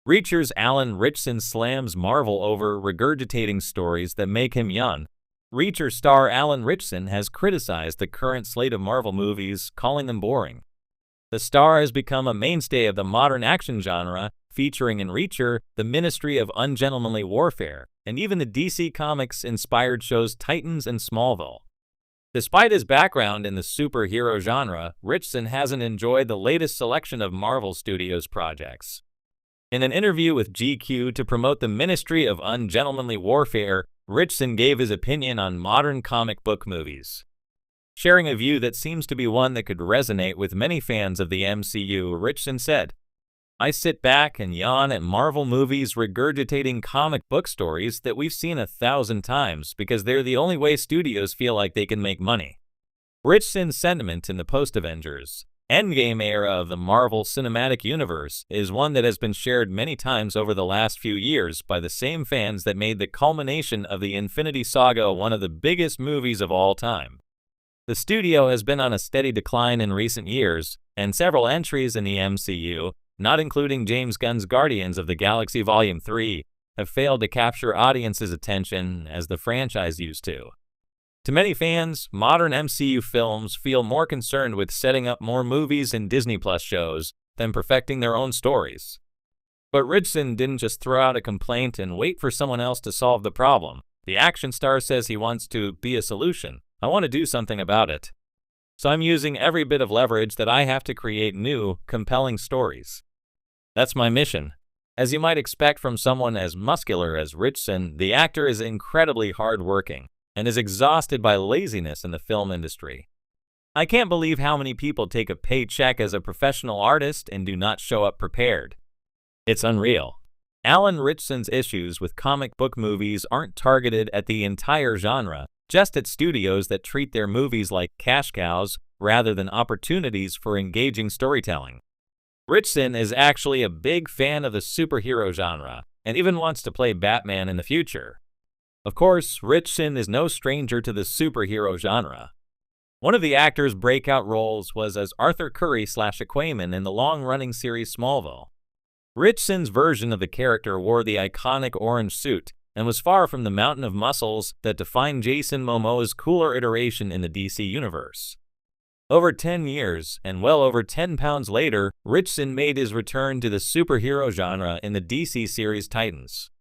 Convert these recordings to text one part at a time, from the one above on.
Reacher's Alan Ritchson slams Marvel over regurgitating stories that make him yawn. Reacher star Alan Ritchson has criticized the current slate of Marvel movies, calling them boring. The star has become a mainstay of the modern action genre, featuring in Reacher the Ministry of Ungentlemanly Warfare, and even the DC Comics-inspired shows Titans and Smallville. Despite his background in the superhero genre, Ritchson hasn't enjoyed the latest selection of Marvel Studios projects. In an interview with GQ to promote the Ministry of Ungentlemanly Warfare, Ritchson gave his opinion on modern comic book movies. Sharing a view that seems to be one that could resonate with many fans of the MCU, Ritchson said, "I sit back and yawn at Marvel movies regurgitating comic book stories that we've seen 1,000 times because they're the only way studios feel like they can make money." Ritchson's sentiment in the post-Avengers Endgame era of the Marvel Cinematic Universe is one that has been shared many times over the last few years by the same fans that made the culmination of the Infinity Saga one of the biggest movies of all time. The studio has been on a steady decline in recent years, and several entries in the MCU, not including James Gunn's Guardians of the Galaxy Volume 3, have failed to capture audiences' attention as the franchise used to. To many fans, modern MCU films feel more concerned with setting up more movies and Disney Plus shows than perfecting their own stories. But Ritchson didn't just throw out a complaint and wait for someone else to solve the problem. The action star says he wants to be a solution. "I want to do something about it. So I'm using every bit of leverage that I have to create new, compelling stories. That's my mission." As you might expect from someone as muscular as Ritchson, the actor is incredibly hardworking and is exhausted by laziness in the film industry. "I can't believe how many people take a paycheck as a professional artist and do not show up prepared. It's unreal." Alan Ritchson's issues with comic book movies aren't targeted at the entire genre, just at studios that treat their movies like cash cows rather than opportunities for engaging storytelling. Ritchson is actually a big fan of the superhero genre and even wants to play Batman in the future. Of course, Ritchson is no stranger to the superhero genre. One of the actor's breakout roles was as Arthur Curry/Aquaman in the long-running series Smallville. Ritchson's version of the character wore the iconic orange suit and was far from the mountain of muscles that defined Jason Momoa's cooler iteration in the DC universe. Over 10 years, and well over 10 pounds later, Ritchson made his return to the superhero genre in the DC series Titans.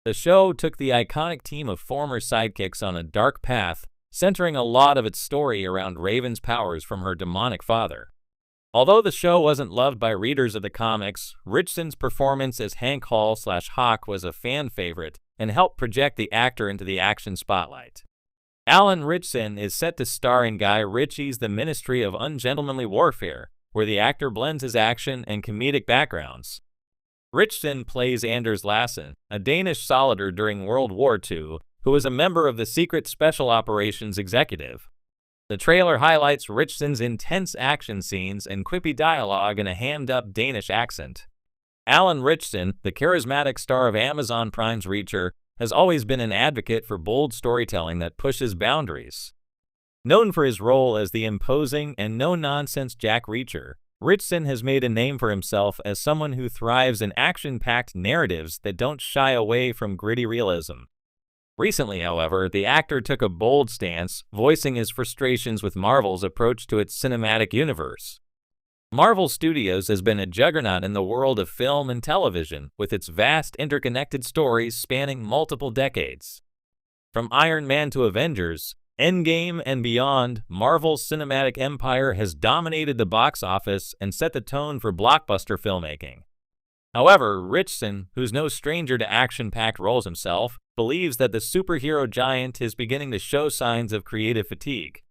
The show took the iconic team of former sidekicks on a dark path, centering a lot of its story around Raven's powers from her demonic father. Although the show wasn't loved by readers of the comics, Ritchson's performance as Hank Hall/Hawk was a fan favorite and helped project the actor into the action spotlight. Alan Ritchson is set to star in Guy Ritchie's The Ministry of Ungentlemanly Warfare, where the actor blends his action and comedic backgrounds. Ritchson plays Anders Lassen, a Danish soldier during World War II, who was a member of the Secret Special Operations Executive. The trailer highlights Ritchson's intense action scenes and quippy dialogue in a hammed-up Danish accent. Alan Ritchson, the charismatic star of Amazon Prime's Reacher, has always been an advocate for bold storytelling that pushes boundaries. Known for his role as the imposing and no-nonsense Jack Reacher, Ritchson has made a name for himself as someone who thrives in action-packed narratives that don't shy away from gritty realism. Recently, however, the actor took a bold stance, voicing his frustrations with Marvel's approach to its cinematic universe. Marvel Studios has been a juggernaut in the world of film and television, with its vast interconnected stories spanning multiple decades. From Iron Man to Avengers, Endgame and beyond, Marvel's cinematic empire has dominated the box office and set the tone for blockbuster filmmaking. However, Ritchson, who's no stranger to action-packed roles himself, believes that the superhero giant is beginning to show signs of creative fatigue.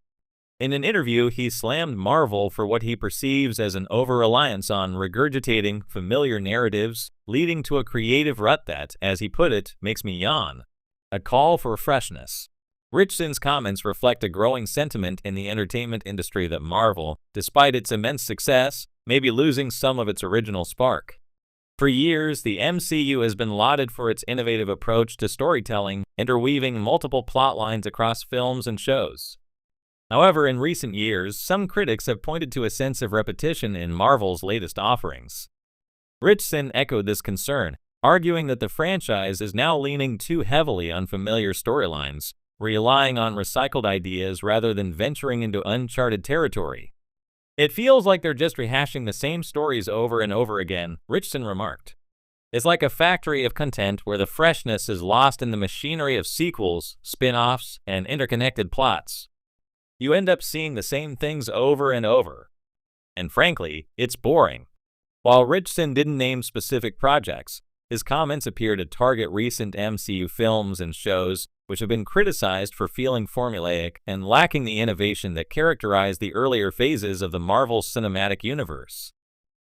In an interview, he slammed Marvel for what he perceives as an over-reliance on regurgitating familiar narratives, leading to a creative rut that, as he put it, makes me yawn. A call for freshness. Ritchson's comments reflect a growing sentiment in the entertainment industry that Marvel, despite its immense success, may be losing some of its original spark. For years, the MCU has been lauded for its innovative approach to storytelling, interweaving multiple plot lines across films and shows. However, in recent years, some critics have pointed to a sense of repetition in Marvel's latest offerings. Ritchson echoed this concern, arguing that the franchise is now leaning too heavily on familiar storylines, relying on recycled ideas rather than venturing into uncharted territory. "It feels like they're just rehashing the same stories over and over again," Ritchson remarked. "It's like a factory of content where the freshness is lost in the machinery of sequels, spin-offs, and interconnected plots. You end up seeing the same things over and over. And frankly, it's boring." While Ritchson didn't name specific projects, his comments appear to target recent MCU films and shows, which have been criticized for feeling formulaic and lacking the innovation that characterized the earlier phases of the Marvel Cinematic Universe.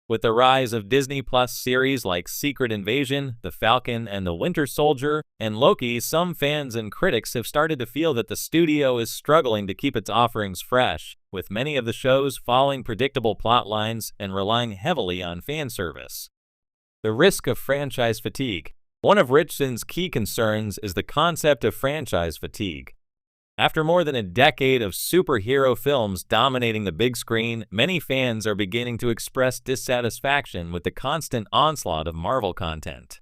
With the rise of Disney Plus series like Secret Invasion, The Falcon and the Winter Soldier, and Loki, some fans and critics have started to feel that the studio is struggling to keep its offerings fresh, with many of the shows following predictable plot lines and relying heavily on fan service. The risk of franchise fatigue. One of Ritchson's key concerns is the concept of franchise fatigue. After more than a decade of superhero films dominating the big screen, many fans are beginning to express dissatisfaction with the constant onslaught of Marvel content.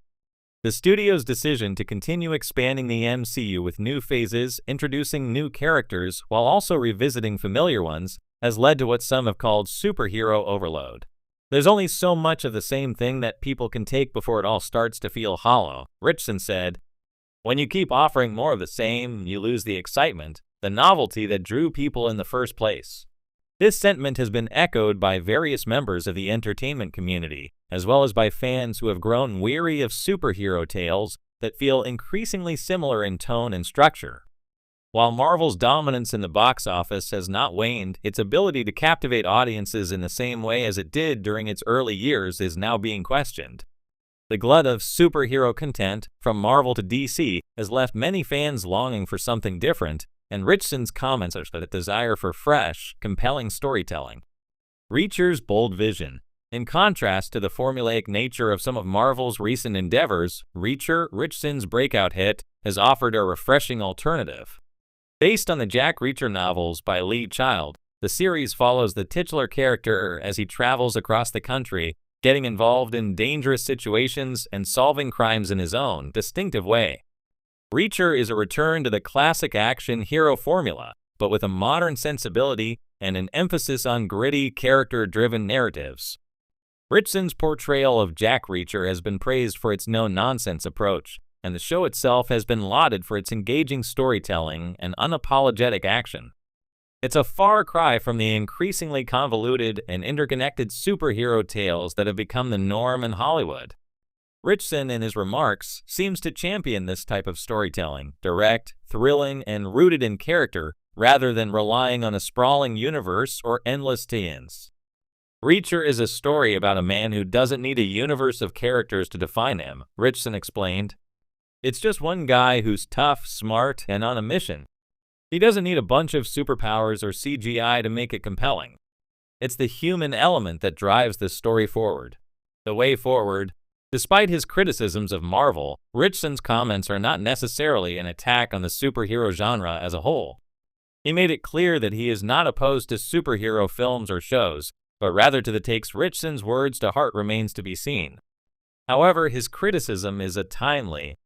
The studio's decision to continue expanding the MCU with new phases, introducing new characters, while also revisiting familiar ones, has led to what some have called superhero overload. "There's only so much of the same thing that people can take before it all starts to feel hollow," Ritchson said. "When you keep offering more of the same, you lose the excitement, the novelty that drew people in the first place." This sentiment has been echoed by various members of the entertainment community, as well as by fans who have grown weary of superhero tales that feel increasingly similar in tone and structure. While Marvel's dominance in the box office has not waned, its ability to captivate audiences in the same way as it did during its early years is now being questioned. The glut of superhero content, from Marvel to DC, has left many fans longing for something different, and Ritchson's comments are that desire for fresh, compelling storytelling. Reacher's bold vision. In contrast to the formulaic nature of some of Marvel's recent endeavors, Reacher, Ritchson's breakout hit, has offered a refreshing alternative. Based on the Jack Reacher novels by Lee Child, the series follows the titular character as he travels across the country, getting involved in dangerous situations and solving crimes in his own distinctive way. Reacher is a return to the classic action hero formula, but with a modern sensibility and an emphasis on gritty, character-driven narratives. Ritchson's portrayal of Jack Reacher has been praised for its no-nonsense approach, and the show itself has been lauded for its engaging storytelling and unapologetic action. It's a far cry from the increasingly convoluted and interconnected superhero tales that have become the norm in Hollywood. Ritchson, in his remarks, seems to champion this type of storytelling, direct, thrilling, and rooted in character, rather than relying on a sprawling universe or endless tie-ins. "Reacher is a story about a man who doesn't need a universe of characters to define him," Ritchson explained. "It's just one guy who's tough, smart, and on a mission. He doesn't need a bunch of superpowers or CGI to make it compelling. It's the human element that drives this story forward." The way forward. Despite his criticisms of Marvel, Ritchson's comments are not necessarily an attack on the superhero genre as a whole. He made it clear that he is not opposed to superhero films or shows, but rather to the takes Ritchson's words to heart remains to be seen. However, his criticism is a timely,